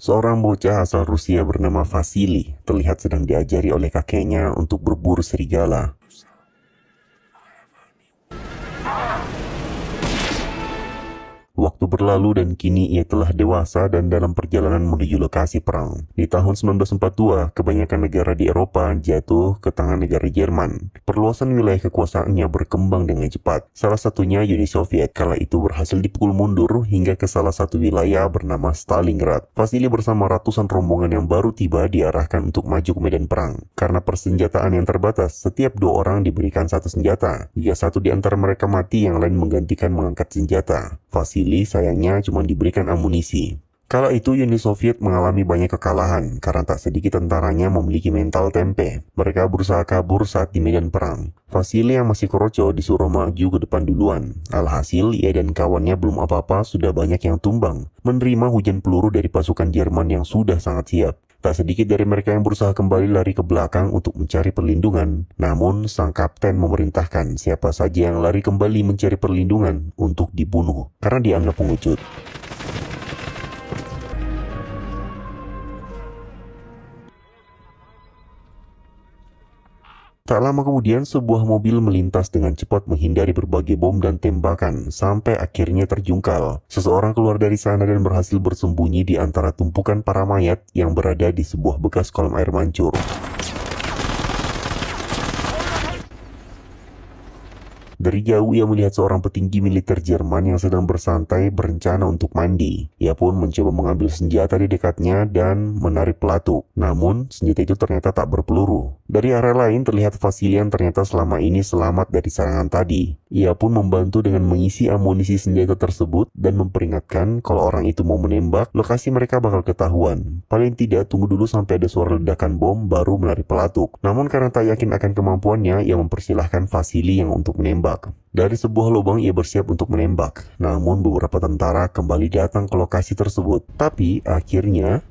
Seorang bocah asal Rusia bernama Vasily terlihat sedang diajari oleh kakeknya untuk berburu serigala. Waktu berlalu dan kini ia telah dewasa dan dalam perjalanan menuju lokasi perang. Di tahun 1942, kebanyakan negara di Eropa jatuh ke tangan negara Jerman. Perluasan wilayah kekuasaannya berkembang dengan cepat. Salah satunya Uni Soviet kala itu berhasil dipukul mundur hingga ke salah satu wilayah bernama Stalingrad. Vasily bersama ratusan rombongan yang baru tiba diarahkan untuk maju ke medan perang. Karena persenjataan yang terbatas, setiap 2 orang diberikan 1 senjata. Jika satu di antara mereka mati, yang lain menggantikan mengangkat senjata. Vasily sayangnya cuma diberikan amunisi. Kala itu Uni Soviet mengalami banyak kekalahan karena tak sedikit tentaranya memiliki mental tempe. Mereka berusaha kabur saat di medan perang. Vasily yang masih kroco disuruh maju ke depan duluan. Alhasil ia dan kawannya belum apa-apa sudah banyak yang tumbang, menerima hujan peluru dari pasukan Jerman yang sudah sangat siap. Tak sedikit dari mereka yang berusaha kembali lari ke belakang untuk mencari perlindungan. Namun sang kapten memerintahkan siapa saja yang lari kembali mencari perlindungan untuk dibunuh karena dianggap pengecut. Tak lama kemudian, sebuah mobil melintas dengan cepat menghindari berbagai bom dan tembakan, sampai akhirnya terjungkal. Seseorang keluar dari sana dan berhasil bersembunyi di antara tumpukan para mayat yang berada di sebuah bekas kolam air mancur. Dari jauh ia melihat seorang petinggi militer Jerman yang sedang bersantai berencana untuk mandi. Ia pun mencoba mengambil senjata di dekatnya dan menarik pelatuk. Namun, senjata itu ternyata tak berpeluru. Dari arah lain terlihat Vasily yang ternyata selama ini selamat dari serangan tadi. Ia pun membantu dengan mengisi amunisi senjata tersebut dan memperingatkan kalau orang itu mau menembak, lokasi mereka bakal ketahuan. Paling tidak tunggu dulu sampai ada suara ledakan bom baru menarik pelatuk. Namun karena tak yakin akan kemampuannya, ia mempersilahkan Vasily yang untuk menembak. Dari sebuah lubang ia bersiap untuk menembak. Namun beberapa tentara kembali datang ke lokasi tersebut. Tapi akhirnya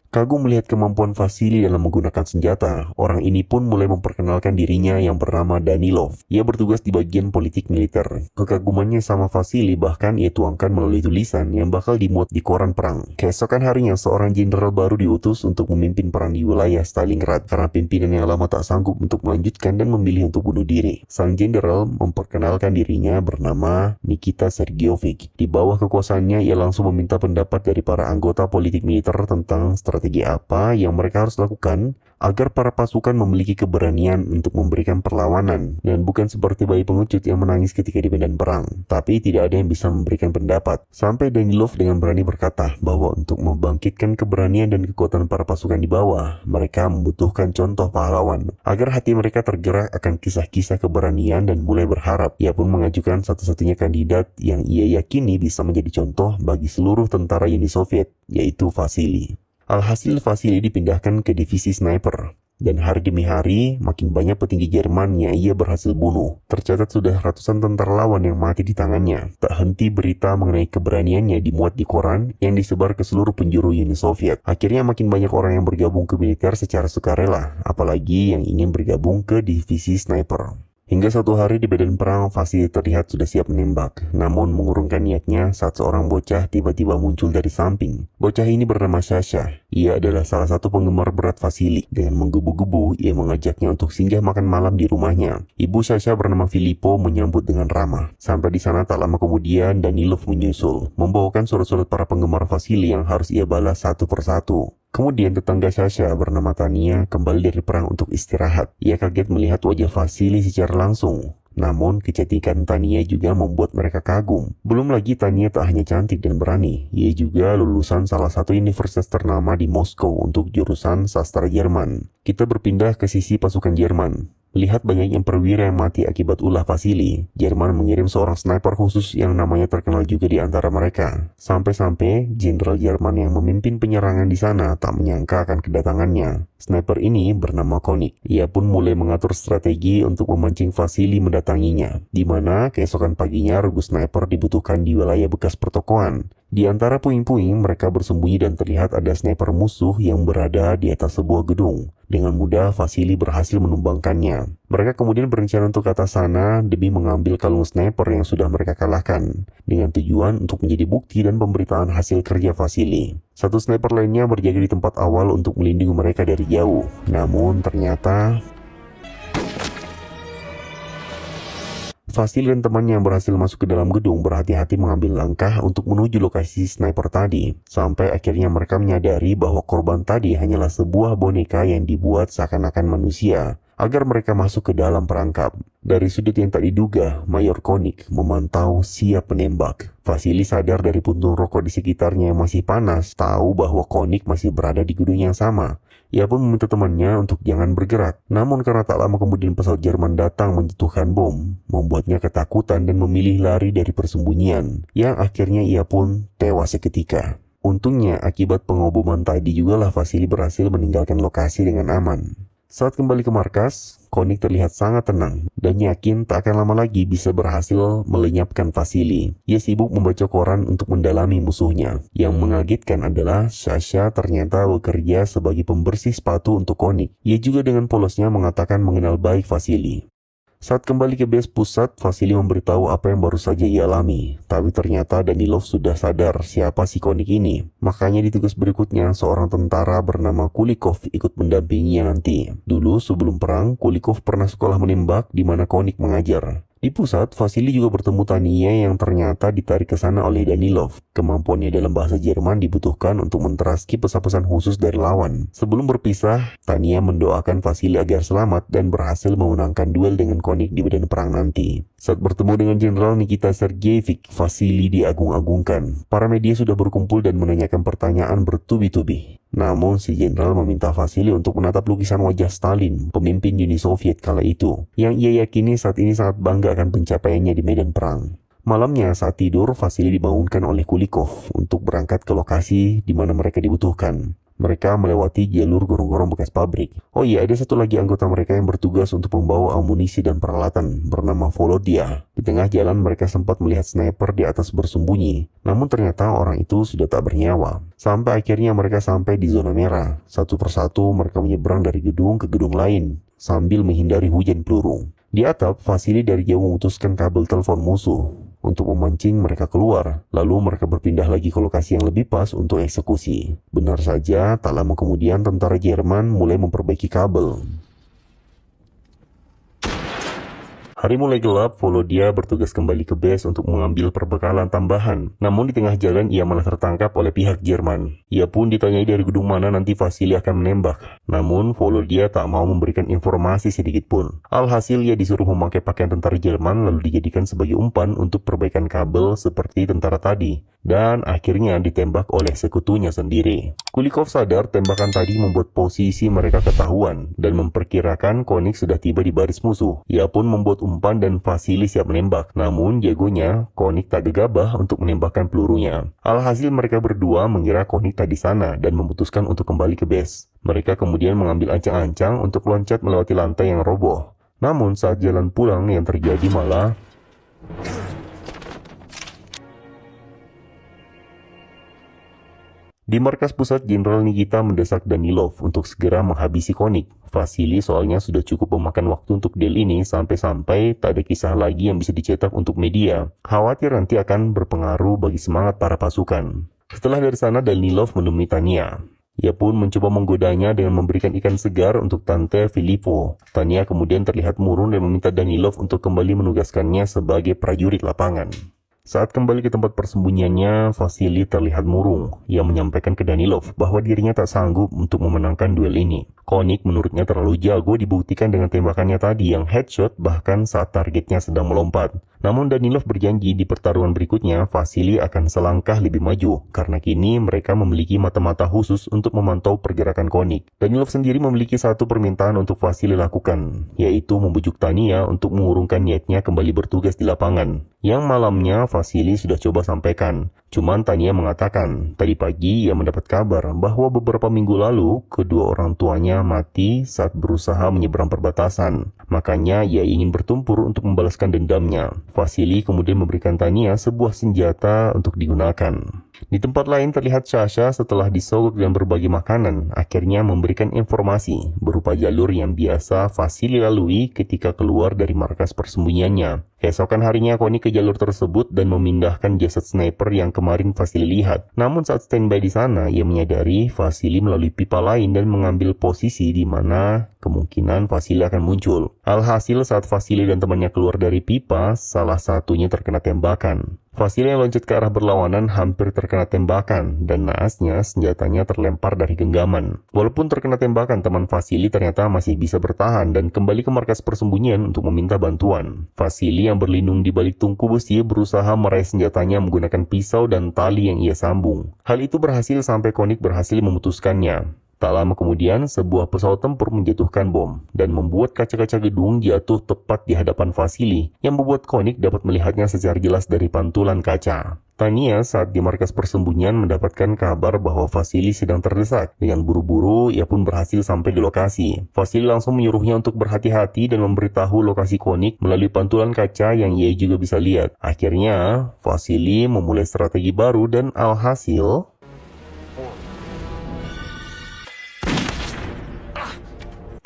kagum melihat kemampuan Vasily dalam menggunakan senjata. Orang ini pun mulai memperkenalkan dirinya yang bernama Danilov. Ia bertugas di bagian politik militer. Kekagumannya sama Vasily bahkan ia tuangkan melalui tulisan yang bakal dimuat di koran perang. Keesokan harinya seorang jenderal baru diutus untuk memimpin perang di wilayah Stalingrad karena pimpinan yang lama tak sanggup untuk melanjutkan dan memilih untuk bunuh diri. Sang jenderal memperkenalkan dirinya bernama Nikita Sergeyevich. Di bawah kekuasaannya ia langsung meminta pendapat dari para anggota politik militer tentang strategi apa yang mereka harus lakukan agar para pasukan memiliki keberanian untuk memberikan perlawanan dan bukan seperti bayi pengecut yang menangis ketika di medan perang. Tapi tidak ada yang bisa memberikan pendapat. Sampai Danilov dengan berani berkata bahwa untuk membangkitkan keberanian dan kekuatan para pasukan di bawah, mereka membutuhkan contoh pahlawan agar hati mereka tergerak akan kisah-kisah keberanian dan mulai berharap. Ia pun mengajukan satu-satunya kandidat yang ia yakini bisa menjadi contoh bagi seluruh tentara Uni Soviet, yaitu Vasily. Alhasil Vasily dipindahkan ke divisi sniper. Dan hari demi hari, makin banyak petinggi Jerman yang ia berhasil bunuh. Tercatat sudah ratusan tentara lawan yang mati di tangannya. Tak henti berita mengenai keberaniannya dimuat di koran yang disebar ke seluruh penjuru Uni Soviet. Akhirnya makin banyak orang yang bergabung ke militer secara sukarela, apalagi yang ingin bergabung ke divisi sniper. Hingga suatu hari di medan perang, Vasily terlihat sudah siap menembak. Namun mengurungkan niatnya saat seorang bocah tiba-tiba muncul dari samping. Bocah ini bernama Sasha. Ia adalah salah satu penggemar berat Vasily. Dengan menggebu-gebu, ia mengajaknya untuk singgah makan malam di rumahnya. Ibu Sasha bernama Filippo menyambut dengan ramah. Sampai di sana tak lama kemudian Danilov menyusul, membawakan surat-surat para penggemar Vasily yang harus ia balas satu persatu. Kemudian tetangga Sasha bernama Tania kembali dari perang untuk istirahat. Ia kaget melihat wajah Vasily secara langsung. Namun kecantikan Tania juga membuat mereka kagum. Belum lagi Tania tak hanya cantik dan berani, ia juga lulusan salah satu universitas ternama di Moskow untuk jurusan sastra Jerman. Kita berpindah ke sisi pasukan Jerman. Melihat banyaknya perwira yang mati akibat ulah Vasily, Jerman mengirim seorang sniper khusus yang namanya terkenal juga di antara mereka. Sampai-sampai jenderal Jerman yang memimpin penyerangan di sana tak menyangka akan kedatangannya. Sniper ini bernama Konik. Ia pun mulai mengatur strategi untuk memancing Vasily mendatanginya, di mana keesokan paginya regu sniper dibutuhkan di wilayah bekas pertokoan. Di antara puing-puing, mereka bersembunyi dan terlihat ada sniper musuh yang berada di atas sebuah gedung. Dengan mudah, Vasily berhasil menumbangkannya. Mereka kemudian berencana untuk ke atas sana demi mengambil kalung sniper yang sudah mereka kalahkan, dengan tujuan untuk menjadi bukti dan pemberitaan hasil kerja Vasily. Satu sniper lainnya berjaga di tempat awal untuk melindungi mereka dari jauh. Namun ternyata Vasily dan temannya yang berhasil masuk ke dalam gedung berhati-hati mengambil langkah untuk menuju lokasi sniper tadi. Sampai akhirnya mereka menyadari bahwa korban tadi hanyalah sebuah boneka yang dibuat seakan-akan manusia, agar mereka masuk ke dalam perangkap. Dari sudut yang tak diduga, Mayor Konik memantau siap menembak. Vasily sadar dari puntung rokok di sekitarnya yang masih panas, tahu bahwa Konik masih berada di gedung yang sama. Ia pun meminta temannya untuk jangan bergerak. Namun karena tak lama kemudian pesawat Jerman datang menjatuhkan bom, membuatnya ketakutan dan memilih lari dari persembunyian, yang akhirnya ia pun tewas seketika. Untungnya akibat pengoboman tadi jugalah Vasily berhasil meninggalkan lokasi dengan aman. Saat kembali ke markas, Konik terlihat sangat tenang dan yakin tak akan lama lagi bisa berhasil melenyapkan Vasily. Ia sibuk membaca koran untuk mendalami musuhnya. Yang mengagetkan adalah Sasha ternyata bekerja sebagai pembersih sepatu untuk Konik. Ia juga dengan polosnya mengatakan mengenal baik Vasily. Saat kembali ke base pusat, Vasily memberitahu apa yang baru saja ia alami. Tapi ternyata Danilov sudah sadar siapa si Konik ini. Makanya di tugas berikutnya, seorang tentara bernama Kulikov ikut mendampinginya nanti. Dulu sebelum perang, Kulikov pernah sekolah menembak di mana Konik mengajar. Di pusat, Vasily juga bertemu Tania yang ternyata ditarik ke sana oleh Danilov. Kemampuannya dalam bahasa Jerman dibutuhkan untuk menteraski pesan-pesan khusus dari lawan. Sebelum berpisah, Tania mendoakan Vasily agar selamat dan berhasil memenangkan duel dengan Konik di medan perang nanti. Saat bertemu dengan Jenderal Nikita Sergeyevich, Vasily diagung-agungkan. Para media sudah berkumpul dan menanyakan pertanyaan bertubi-tubi. Namun si jenderal meminta Vasily untuk menatap lukisan wajah Stalin, pemimpin Uni Soviet kala itu, yang ia yakini saat ini sangat bangga akan pencapaiannya di medan perang. Malamnya saat tidur, Vasily dibangunkan oleh Kulikov untuk berangkat ke lokasi di mana mereka dibutuhkan. Mereka melewati jalur gorong-gorong bekas pabrik. Oh iya, ada satu lagi anggota mereka yang bertugas untuk membawa amunisi dan peralatan, bernama Volodya. Di tengah jalan mereka sempat melihat sniper di atas bersembunyi. Namun ternyata orang itu sudah tak bernyawa. Sampai akhirnya mereka sampai di zona merah. Satu persatu mereka menyeberang dari gedung ke gedung lain, sambil menghindari hujan peluru. Di atap, Vasily dari jauh memutuskan kabel telepon musuh untuk memancing mereka keluar. Lalu mereka berpindah lagi ke lokasi yang lebih pas untuk eksekusi. Benar saja, tak lama kemudian tentara Jerman mulai memperbaiki kabel. Hari mulai gelap, Volodya bertugas kembali ke base untuk mengambil perbekalan tambahan. Namun di tengah jalan ia malah tertangkap oleh pihak Jerman. Ia pun ditanyai dari gedung mana nanti Vasily akan menembak. Namun Volodya tak mau memberikan informasi sedikit pun. Alhasil ia disuruh memakai pakaian tentara Jerman lalu dijadikan sebagai umpan untuk perbaikan kabel seperti tentara tadi. Dan akhirnya ditembak oleh sekutunya sendiri. Kulikov sadar tembakan tadi membuat posisi mereka ketahuan dan memperkirakan Konik sudah tiba di baris musuh. Ia pun membuat umpan dan Vasily siap menembak. Namun jagonya, Konik tak gegabah untuk menembakkan pelurunya. Alhasil mereka berdua mengira Konik tak di sana dan memutuskan untuk kembali ke base. Mereka kemudian mengambil ancang-ancang untuk loncat melewati lantai yang roboh. Namun saat jalan pulang yang terjadi malah di markas pusat, Jenderal Nikita mendesak Danilov untuk segera menghabisi Konik. Vasily soalnya sudah cukup memakan waktu untuk deal ini sampai-sampai tak ada kisah lagi yang bisa dicetak untuk media. Khawatir nanti akan berpengaruh bagi semangat para pasukan. Setelah dari sana, Danilov menemui Tania. Ia pun mencoba menggodanya dengan memberikan ikan segar untuk Tante Filippo. Tania kemudian terlihat murung dan meminta Danilov untuk kembali menugaskannya sebagai prajurit lapangan. Saat kembali ke tempat persembunyiannya, Vasily terlihat murung. Ia menyampaikan ke Danilov bahwa dirinya tak sanggup untuk memenangkan duel ini. Konik menurutnya terlalu jago dibuktikan dengan tembakannya tadi yang headshot bahkan saat targetnya sedang melompat. Namun Danilov berjanji di pertarungan berikutnya Vasily akan selangkah lebih maju karena kini mereka memiliki mata-mata khusus untuk memantau pergerakan Konik. Danilov sendiri memiliki satu permintaan untuk Vasily lakukan, yaitu membujuk Tania untuk mengurungkan niatnya kembali bertugas di lapangan. Yang malamnya Vasily sudah coba sampaikan. Cuman Tania mengatakan, tadi pagi ia mendapat kabar bahwa beberapa minggu lalu kedua orang tuanya mati saat berusaha menyeberang perbatasan. Makanya ia ingin bertumpur untuk membalaskan dendamnya. Vasily kemudian memberikan Tania sebuah senjata untuk digunakan. Di tempat lain terlihat Sasha setelah disogok dan berbagi makanan, akhirnya memberikan informasi berupa jalur yang biasa Vasily lalui ketika keluar dari markas persembunyiannya. Keesokan harinya Connie ke jalur tersebut dan memindahkan jasad sniper yang kemarin Vasily lihat. Namun saat standby di sana, ia menyadari Vasily melalui pipa lain dan mengambil posisi di mana kemungkinan Vasily akan muncul. Alhasil saat Vasily dan temannya keluar dari pipa, salah satunya terkena tembakan. Vasily yang loncat ke arah berlawanan hampir terkena tembakan dan naasnya senjatanya terlempar dari genggaman. Walaupun terkena tembakan, teman Vasily ternyata masih bisa bertahan dan kembali ke markas persembunyian untuk meminta bantuan. Vasily yang berlindung di balik tungku besi berusaha meraih senjatanya menggunakan pisau dan tali yang ia sambung. Hal itu berhasil sampai Konik berhasil memutuskannya. Tak lama kemudian, sebuah pesawat tempur menjatuhkan bom dan membuat kaca-kaca gedung jatuh tepat di hadapan Vasily yang membuat Konik dapat melihatnya secara jelas dari pantulan kaca. Tania saat di markas persembunyian mendapatkan kabar bahwa Vasily sedang terdesak. Dengan buru-buru, ia pun berhasil sampai di lokasi. Vasily langsung menyuruhnya untuk berhati-hati dan memberitahu lokasi Konik melalui pantulan kaca yang ia juga bisa lihat. Akhirnya, Vasily memulai strategi baru dan alhasil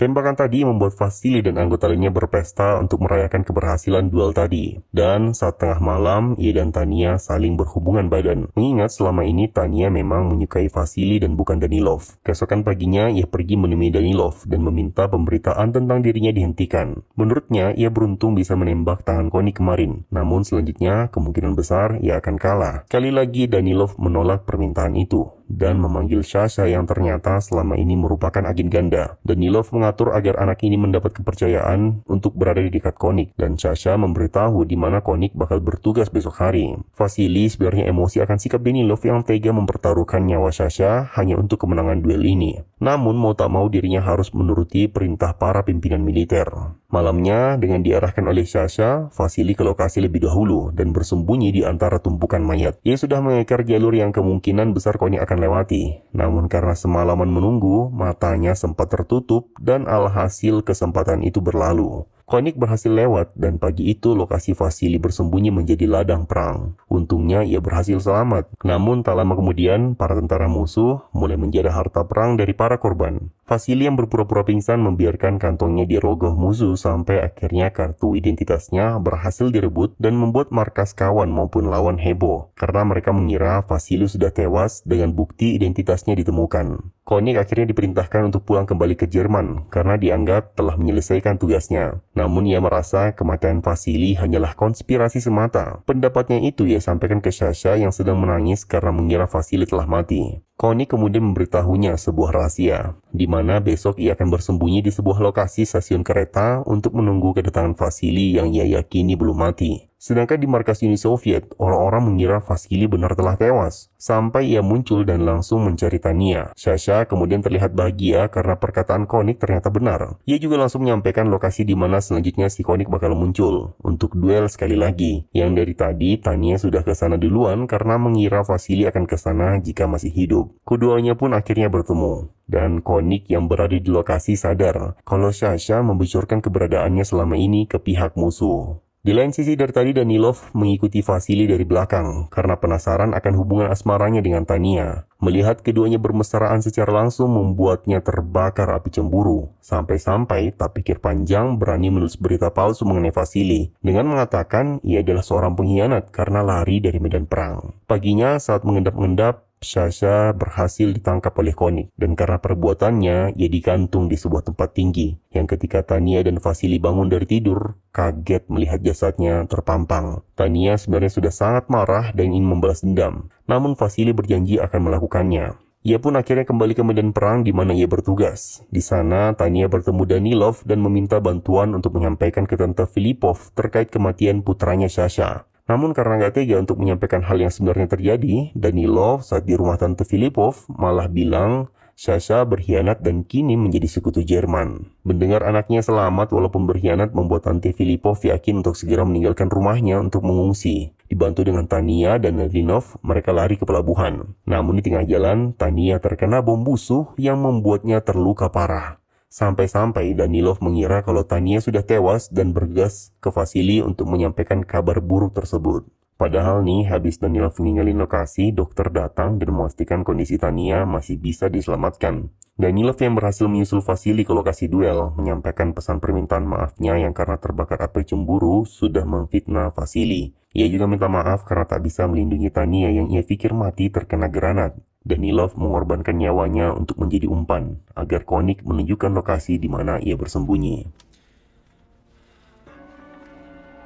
tembakan tadi membuat Vasily dan anggota lainnya berpesta untuk merayakan keberhasilan duel tadi. Dan saat tengah malam, ia dan Tania saling berhubungan badan. Mengingat selama ini Tania memang menyukai Vasily dan bukan Danilov. Keesokan paginya, ia pergi menemui Danilov dan meminta pemberitaan tentang dirinya dihentikan. Menurutnya, ia beruntung bisa menembak tangan Connie kemarin. Namun selanjutnya, kemungkinan besar ia akan kalah. Kali lagi Danilov menolak permintaan itu dan memanggil Sasha yang ternyata selama ini merupakan agen ganda. Danilov mengatur agar anak ini mendapat kepercayaan untuk berada di dekat Konik, dan Sasha memberitahu di mana Konik bakal bertugas besok hari. Vasily sebenarnya emosi akan sikap Danilov yang tega mempertaruhkan nyawa Sasha hanya untuk kemenangan duel ini. Namun mau tak mau dirinya harus menuruti perintah para pimpinan militer. Malamnya, dengan diarahkan oleh Sasha, Vasily ke lokasi lebih dahulu dan bersembunyi di antara tumpukan mayat. Ia sudah mengekar jalur yang kemungkinan besar Konik akan lewati. Namun karena semalaman menunggu, matanya sempat tertutup dan alhasil kesempatan itu berlalu. Konik berhasil lewat dan pagi itu lokasi Vasily bersembunyi menjadi ladang perang. Untungnya ia berhasil selamat. Namun tak lama kemudian para tentara musuh mulai menjadi harta perang dari para korban. Vasily yang berpura-pura pingsan membiarkan kantongnya dirogoh musuh sampai akhirnya kartu identitasnya berhasil direbut dan membuat markas kawan maupun lawan heboh karena mereka mengira Vasily sudah tewas dengan bukti identitasnya ditemukan. Konik akhirnya diperintahkan untuk pulang kembali ke Jerman karena dianggap telah menyelesaikan tugasnya. Namun ia merasa kematian Vasily hanyalah konspirasi semata. Pendapatnya itu ia sampaikan ke Sasha yang sedang menangis karena mengira Vasily telah mati. Konik kemudian memberitahunya sebuah rahasia, di mana besok ia akan bersembunyi di sebuah lokasi stasiun kereta untuk menunggu kedatangan Vasily yang ia yakini belum mati. Sedangkan di markas Uni Soviet, orang-orang mengira Vasily benar telah tewas. Sampai ia muncul dan langsung mencari Tania. Sasha kemudian terlihat bahagia karena perkataan Konik ternyata benar. Ia juga langsung menyampaikan lokasi di mana selanjutnya si Konik bakal muncul untuk duel sekali lagi. Yang dari tadi Tania sudah ke sana duluan karena mengira Vasily akan ke sana jika masih hidup. Keduanya pun akhirnya bertemu. Dan Konik yang berada di lokasi sadar kalau Sasha membocorkan keberadaannya selama ini ke pihak musuh. Di lain sisi dari tadi Danilov mengikuti Vasily dari belakang karena penasaran akan hubungan asmaranya dengan Tania. Melihat keduanya bermesraan secara langsung membuatnya terbakar api cemburu. Sampai-sampai tak pikir panjang berani menulis berita palsu mengenai Vasily dengan mengatakan ia adalah seorang pengkhianat karena lari dari medan perang. Paginya saat mengendap-endap, Sasha berhasil ditangkap oleh Konik dan karena perbuatannya ia digantung di sebuah tempat tinggi yang ketika Tania dan Vasily bangun dari tidur kaget melihat jasadnya terpampang. Tania sebenarnya sudah sangat marah dan ingin membalas dendam, namun Vasily berjanji akan melakukannya. Ia pun akhirnya kembali ke medan perang di mana ia bertugas. Di sana Tania bertemu Danilov dan meminta bantuan untuk menyampaikan ke Tante Filipov terkait kematian putranya Sasha. Namun karena gak tega untuk menyampaikan hal yang sebenarnya terjadi, Danilov saat di rumah Tante Filipov malah bilang Sasha berkhianat dan kini menjadi sekutu Jerman. Mendengar anaknya selamat walaupun berkhianat membuat Tante Filipov yakin untuk segera meninggalkan rumahnya untuk mengungsi. Dibantu dengan Tania dan Danilov, mereka lari ke pelabuhan. Namun di tengah jalan, Tania terkena bom busuh yang membuatnya terluka parah. Sampai-sampai Danilov mengira kalau Tania sudah tewas dan bergegas ke Vasily untuk menyampaikan kabar buruk tersebut. Padahal nih, habis Danilov meninggalin lokasi, dokter datang dan memastikan kondisi Tania masih bisa diselamatkan. Danilov yang berhasil menyusul Vasily ke lokasi duel, menyampaikan pesan permintaan maafnya yang karena terbakar api cemburu sudah memfitnah Vasily. Ia juga minta maaf karena tak bisa melindungi Tania yang ia pikir mati terkena granat. Danilov mengorbankan nyawanya untuk menjadi umpan, agar Koenig menunjukkan lokasi di mana ia bersembunyi.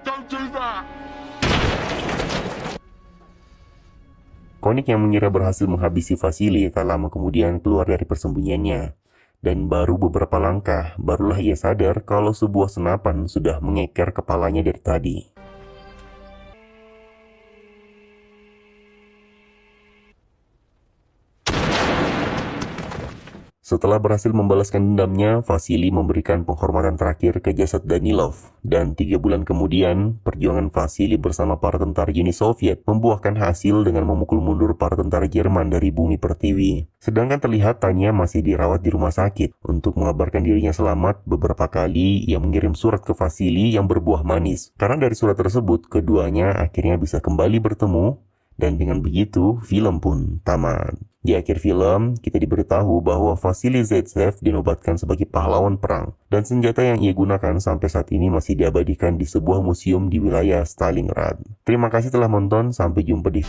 Don't do that! Koenig yang mengira berhasil menghabisi Vasily tak lama kemudian keluar dari persembunyiannya. Dan baru beberapa langkah, barulah ia sadar kalau sebuah senapan sudah mengeker kepalanya dari tadi. Setelah berhasil membalaskan dendamnya, Vasily memberikan penghormatan terakhir ke jasad Danilov. Dan 3 bulan kemudian, perjuangan Vasily bersama para tentara Uni Soviet membuahkan hasil dengan memukul mundur para tentara Jerman dari bumi pertiwi. Sedangkan terlihat Tania masih dirawat di rumah sakit. Untuk mengabarkan dirinya selamat, beberapa kali ia mengirim surat ke Vasily yang berbuah manis. Karena dari surat tersebut, keduanya akhirnya bisa kembali bertemu. Dan dengan begitu, film pun tamat. Di akhir film, kita diberitahu bahwa Vasily Zaitsev dinobatkan sebagai pahlawan perang, dan senjata yang ia gunakan sampai saat ini masih diabadikan di sebuah museum di wilayah Stalingrad. Terima kasih telah menonton, sampai jumpa di